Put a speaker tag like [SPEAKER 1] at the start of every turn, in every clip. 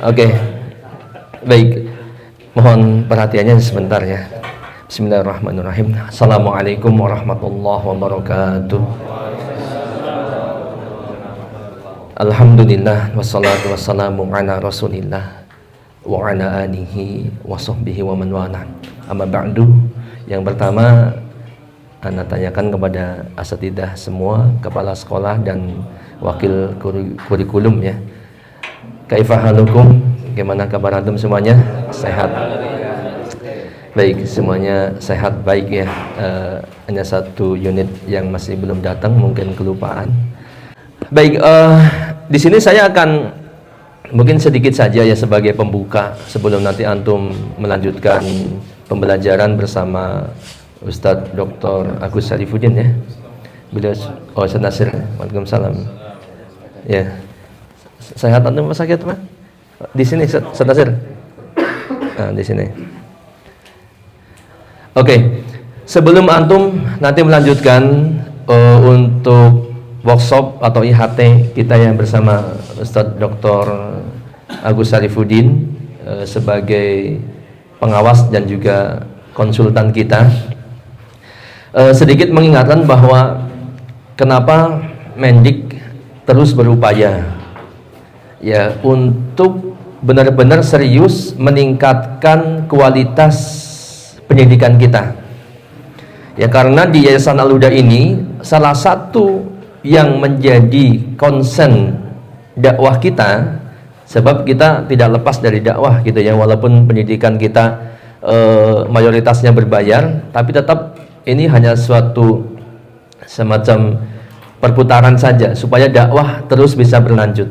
[SPEAKER 1] Oke, baik. Mohon perhatiannya sebentar ya. Bismillahirrahmanirrahim. Assalamualaikum warahmatullahi wabarakatuh. Alhamdulillah wassalatu wassalamu ala Rasulillah wa ala alihi wa sahbihi wa man wala. Amma ba'du. Yang pertama, Anda tanyakan kepada asatidah semua, kepala sekolah dan wakil kurikulum ya. Kaifa halukum? Bagaimana kabar antum semuanya? Sehat? Baik, semuanya sehat baik ya. Hanya satu unit yang masih belum datang, mungkin kelupaan. Baik, di sini saya akan mungkin sedikit saja ya sebagai pembuka sebelum nanti antum melanjutkan pembelajaran bersama Ustadz Dr. Agus Syarifuddin ya. Beliau Ustadz Nasir. Waalaikumsalam. Ya. Sehat antum sakit Pak? Di sini Ustadz Nasir. Nah, di sini. Oke. Sebelum antum nanti melanjutkan untuk workshop atau IHT kita yang bersama Ustadz Dr. Agus Syarifuddin sebagai pengawas dan juga konsultan kita, sedikit mengingatkan bahwa kenapa Mendik terus berupaya ya untuk benar-benar serius meningkatkan kualitas pendidikan kita ya, karena di Yayasan Al-Huda ini salah satu yang menjadi concern dakwah kita, sebab kita tidak lepas dari dakwah gitu ya, walaupun pendidikan kita mayoritasnya berbayar, tapi tetap ini hanya suatu semacam perputaran saja supaya dakwah terus bisa berlanjut.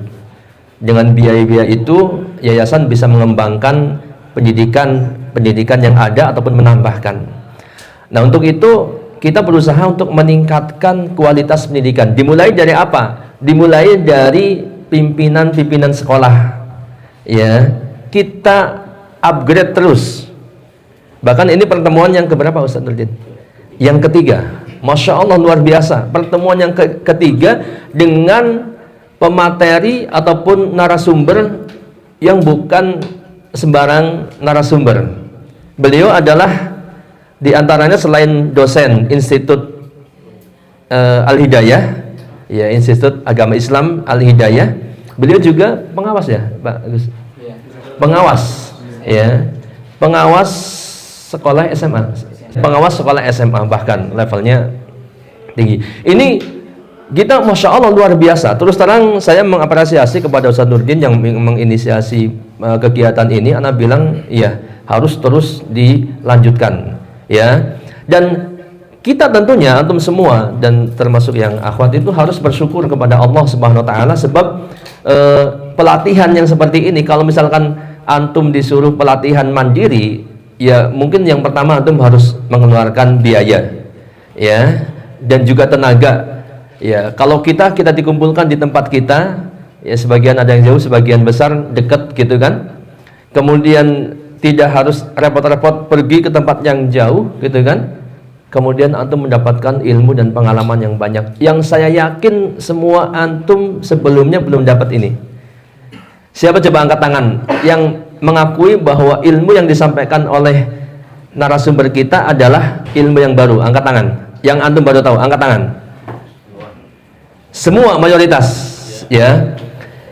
[SPEAKER 1] Dengan biaya-biaya itu yayasan bisa mengembangkan pendidikan yang ada ataupun menambahkan. Nah, untuk itu kita berusaha untuk meningkatkan kualitas pendidikan. Dimulai dari apa? Dimulai dari pimpinan sekolah. Ya, kita upgrade terus. Bahkan ini pertemuan yang keberapa Ustaz Nurdin? Yang ketiga. Masya Allah, luar biasa. Pertemuan yang ketiga dengan pemateri ataupun narasumber yang bukan sembarang narasumber. Beliau adalah diantaranya selain dosen Institut Al-Hidayah ya, Institut Agama Islam Al-Hidayah, beliau juga pengawas ya Pak Agus? Pengawas ya, pengawas sekolah SMA, pengawas sekolah SMA, bahkan levelnya tinggi. Ini kita Masya Allah luar biasa. Terus terang saya mengapresiasi kepada Ustadz Nurdin yang menginisiasi kegiatan ini. Anak bilang ya harus terus dilanjutkan ya. Dan kita tentunya antum semua dan termasuk yang akhwat itu harus bersyukur kepada Allah Subhanahu wa taala, sebab pelatihan yang seperti ini, kalau misalkan antum disuruh pelatihan mandiri ya, mungkin yang pertama antum harus mengeluarkan biaya ya, dan juga tenaga. Ya, kalau kita dikumpulkan di tempat kita, ya sebagian ada yang jauh, sebagian besar dekat gitu kan. Kemudian tidak harus repot-repot pergi ke tempat yang jauh gitu kan. Kemudian antum mendapatkan ilmu dan pengalaman yang banyak, yang saya yakin semua antum sebelumnya belum dapat ini. Siapa coba angkat tangan yang mengakui bahwa ilmu yang disampaikan oleh narasumber kita adalah ilmu yang baru? Angkat tangan. Yang antum baru tahu, angkat tangan. Semua mayoritas ya.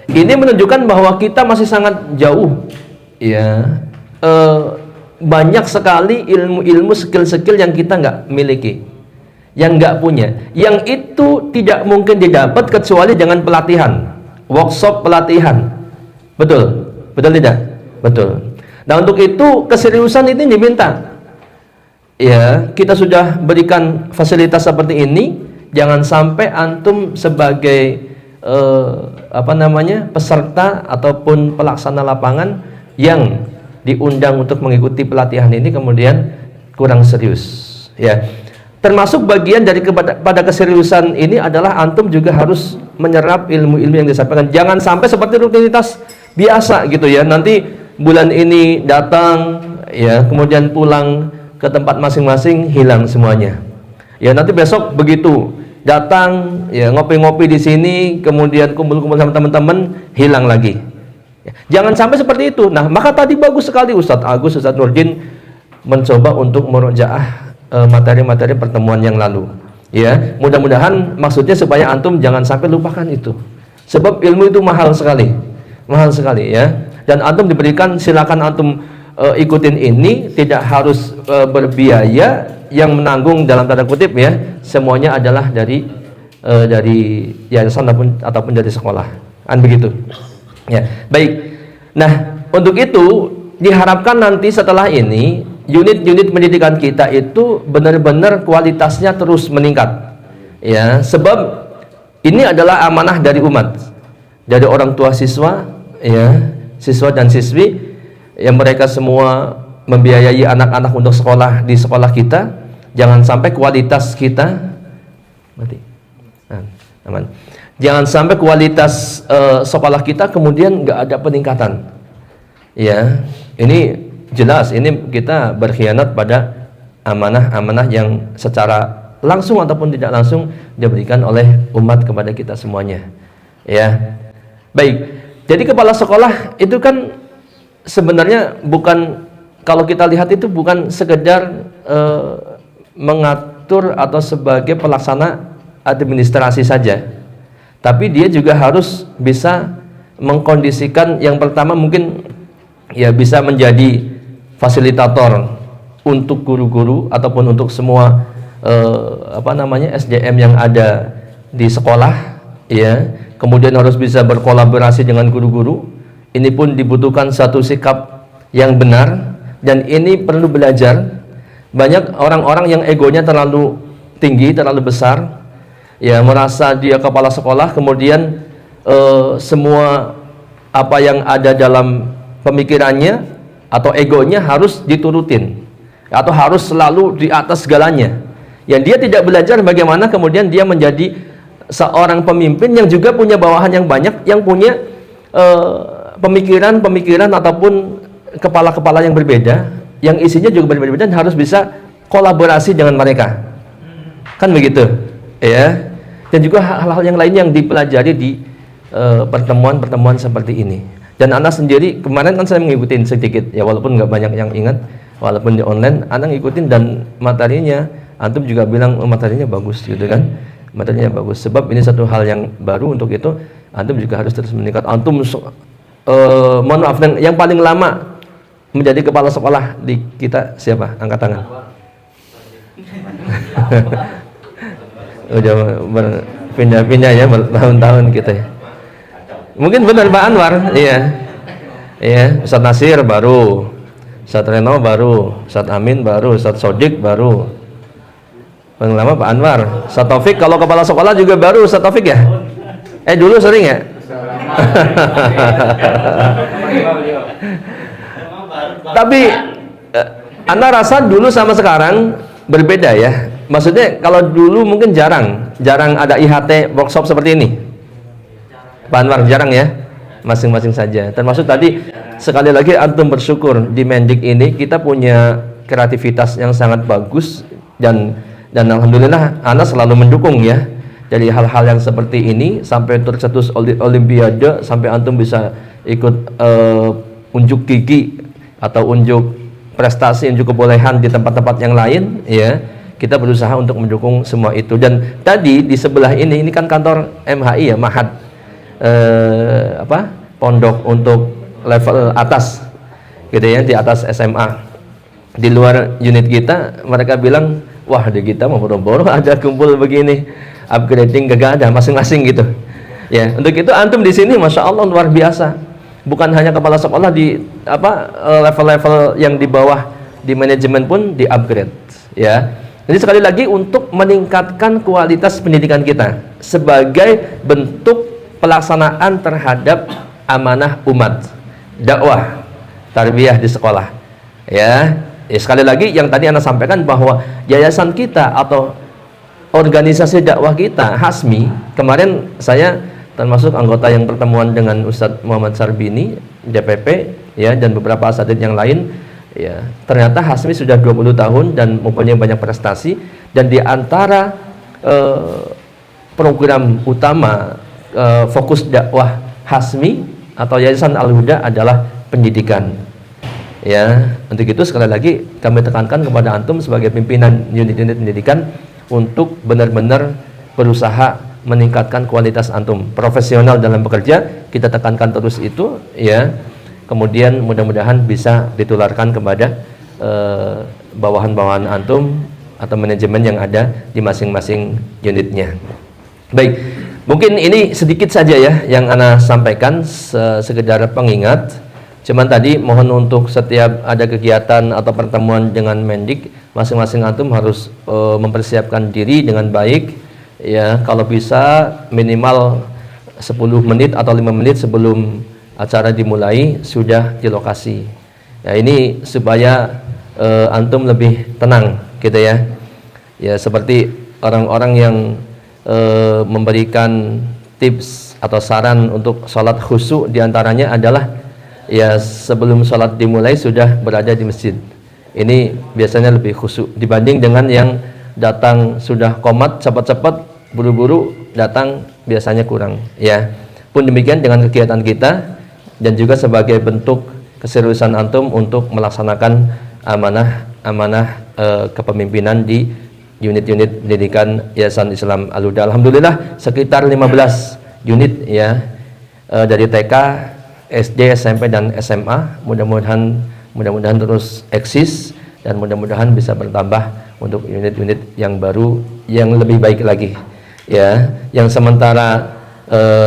[SPEAKER 1] Ini menunjukkan bahwa kita masih sangat jauh ya. Banyak sekali ilmu-ilmu, skill-skill yang kita nggak miliki, yang nggak punya, yang itu tidak mungkin didapat kecuali dengan pelatihan, workshop pelatihan. Betul? Betul tidak? Betul. Nah, untuk itu keseriusan ini diminta ya. Kita sudah berikan fasilitas seperti ini. Jangan sampai antum sebagai peserta ataupun pelaksana lapangan yang diundang untuk mengikuti pelatihan ini kemudian kurang serius ya. Termasuk bagian dari pada keseriusan ini adalah antum juga harus menyerap ilmu-ilmu yang disampaikan. Jangan sampai seperti rutinitas biasa gitu ya. Nanti bulan ini datang ya, kemudian pulang ke tempat masing-masing hilang semuanya. Ya, nanti besok begitu datang ya, ngopi-ngopi di sini, kemudian kumpul-kumpul sama teman-teman, hilang lagi. Ya, jangan sampai seperti itu. Nah, maka tadi bagus sekali Ustadz Agus, Ustadz Nurdin mencoba untuk merojaah materi-materi pertemuan yang lalu. Ya, mudah-mudahan maksudnya supaya antum jangan sampai lupakan itu. Sebab ilmu itu mahal sekali ya. Dan antum diberikan, silakan antum ikutin ini, tidak harus berbiaya, yang menanggung dalam tanda kutip ya, semuanya adalah dari yayasan ataupun dari sekolah. Kan begitu. Ya, baik. Nah, untuk itu diharapkan nanti setelah ini unit-unit pendidikan kita itu benar-benar kualitasnya terus meningkat. Ya, sebab ini adalah amanah dari umat, dari orang tua siswa, ya, siswa dan siswi, yang mereka semua membiayai anak-anak untuk sekolah di sekolah kita. Jangan sampai kualitas kita mati. Aman. Jangan sampai kualitas sekolah kita kemudian nggak ada peningkatan. Ya, ini jelas ini kita berkhianat pada amanah-amanah yang secara langsung ataupun tidak langsung diberikan oleh umat kepada kita semuanya. Ya, baik. Jadi kepala sekolah itu kan sebenarnya bukan, kalau kita lihat itu bukan sekedar mengatur atau sebagai pelaksana administrasi saja, tapi dia juga harus bisa mengkondisikan, yang pertama mungkin ya bisa menjadi fasilitator untuk guru-guru ataupun untuk semua SDM yang ada di sekolah, ya. Kemudian harus bisa berkolaborasi dengan guru-guru. Ini pun dibutuhkan satu sikap yang benar, dan ini perlu belajar. Banyak orang-orang yang egonya terlalu tinggi, terlalu besar, ya, merasa dia kepala sekolah, kemudian semua apa yang ada dalam pemikirannya atau egonya harus diturutin, atau harus selalu di atas segalanya. Yang dia tidak belajar bagaimana kemudian dia menjadi seorang pemimpin yang juga punya bawahan yang banyak, yang punya pemikiran-pemikiran ataupun kepala-kepala yang berbeda, yang isinya juga berbeda-beda, dan harus bisa kolaborasi dengan mereka. Kan begitu, ya. Dan juga hal-hal yang lain yang dipelajari di pertemuan-pertemuan seperti ini. Dan anak sendiri kemarin kan saya mengikuti sedikit, ya, walaupun nggak banyak yang ingat, walaupun di online, anak ngikutin, dan materinya antum juga bilang materinya bagus gitu kan. Materinya bagus, sebab ini satu hal yang baru. Untuk itu antum juga harus terus meningkat. Antum mohon maaf, yang paling lama menjadi kepala sekolah di kita siapa? Angkat tangan. Udah berpindah-pindah ya, bertahun-tahun kita ya. Mungkin benar Pak Anwar, iya. Iya, Ustaz Nasir baru, Ustaz Reno baru, Ustaz Amin baru, Ustaz Sodik baru. Paling lama Pak Anwar. Ustaz Taufik kalau kepala sekolah juga baru, Ustaz Taufik ya? Dulu sering ya? Tapi Anda rasa dulu sama sekarang berbeda ya? Maksudnya kalau dulu mungkin jarang ada IHT workshop seperti ini. Pak Anwar jarang ya? Masing-masing saja. Termasuk tadi sekali lagi antum bersyukur di Mendik ini kita punya kreativitas yang sangat bagus, dan alhamdulillah Anda selalu mendukung ya. Jadi hal-hal yang seperti ini sampai tercetus olimpiade, sampai antum bisa ikut unjuk gigi atau unjuk prestasi, unjuk kebolehan di tempat-tempat yang lain ya. Kita berusaha untuk mendukung semua itu. Dan tadi di sebelah ini kan kantor MHI ya, Mahad pondok untuk level atas gitu ya, di atas SMA. Di luar unit kita mereka bilang, wah di kita mau boro-boro ada kumpul begini, upgrading gak ada masing-masing gitu ya. Untuk itu antum di sini masya Allah luar biasa, bukan hanya kepala sekolah, di level-level yang di bawah di manajemen pun di upgrade ya. Jadi sekali lagi untuk meningkatkan kualitas pendidikan kita sebagai bentuk pelaksanaan terhadap amanah umat, dakwah, tarbiyah di sekolah ya. Sekali lagi yang tadi Anda sampaikan bahwa yayasan kita atau organisasi dakwah kita Hasmi, kemarin saya termasuk anggota yang pertemuan dengan Ustadz Muhammad Sarbini DPP ya, dan beberapa asatidz yang lain ya. Ternyata Hasmi sudah 20 tahun dan mempunyai banyak prestasi, dan di antara program utama fokus dakwah Hasmi atau Yayasan Al-Huda adalah pendidikan. Ya, untuk itu sekali lagi kami tekankan kepada antum sebagai pimpinan unit-unit pendidikan untuk benar-benar berusaha meningkatkan kualitas antum, profesional dalam bekerja, kita tekankan terus itu ya. Kemudian mudah-mudahan bisa ditularkan kepada bawahan-bawahan antum atau manajemen yang ada di masing-masing unitnya. Baik, mungkin ini sedikit saja ya yang ana sampaikan, sekedar pengingat. Cuman tadi mohon untuk setiap ada kegiatan atau pertemuan dengan Mendik, masing-masing antum harus mempersiapkan diri dengan baik ya. Kalau bisa minimal 10 menit atau 5 menit sebelum acara dimulai sudah di lokasi. Ya, ini supaya antum lebih tenang gitu ya. Ya, seperti orang-orang yang memberikan tips atau saran untuk sholat khusyuk, diantaranya adalah ya sebelum sholat dimulai sudah berada di masjid. Ini biasanya lebih khusyuk dibanding dengan yang datang sudah qomat, cepat-cepat buru-buru datang, biasanya kurang ya. Pun demikian dengan kegiatan kita, dan juga sebagai bentuk keseriusan antum untuk melaksanakan amanah kepemimpinan di unit-unit pendidikan Yayasan Islam Al-Huda. Alhamdulillah sekitar 15 unit ya, dari TK, SD, SMP dan SMA. Mudah-mudahan terus eksis dan mudah-mudahan bisa bertambah untuk unit-unit yang baru yang lebih baik lagi ya. Yang sementara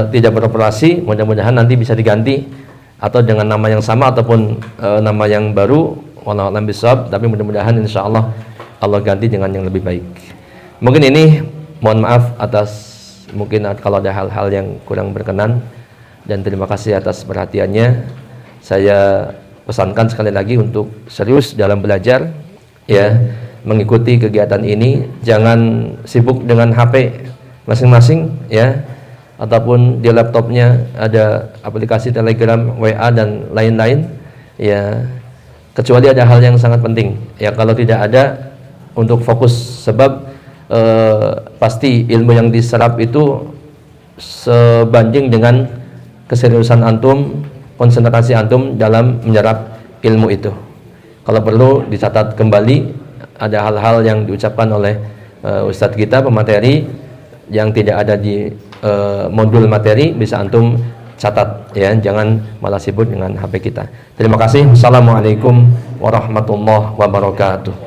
[SPEAKER 1] tidak beroperasi, mudah-mudahan nanti bisa diganti atau dengan nama yang sama ataupun nama yang baru, wallahu a'lam bishawab. Tapi mudah-mudahan insyaallah Allah ganti dengan yang lebih baik. Mungkin ini mohon maaf atas mungkin kalau ada hal-hal yang kurang berkenan, dan terima kasih atas perhatiannya. Saya pesankan sekali lagi untuk serius dalam belajar ya, mengikuti kegiatan ini. Jangan sibuk dengan HP masing-masing ya, ataupun di laptopnya ada aplikasi Telegram, WA dan lain-lain ya, kecuali ada hal yang sangat penting ya. Kalau tidak ada, untuk fokus, sebab pasti ilmu yang diserap itu sebanding dengan keseriusan antum, konsentrasi antum dalam menyerap ilmu itu. Kalau perlu dicatat kembali, ada hal-hal yang diucapkan oleh ustadz kita pemateri yang tidak ada di modul materi, bisa antum catat ya, jangan malah sibuk dengan HP kita. Terima kasih. Assalamualaikum warahmatullahi wabarakatuh.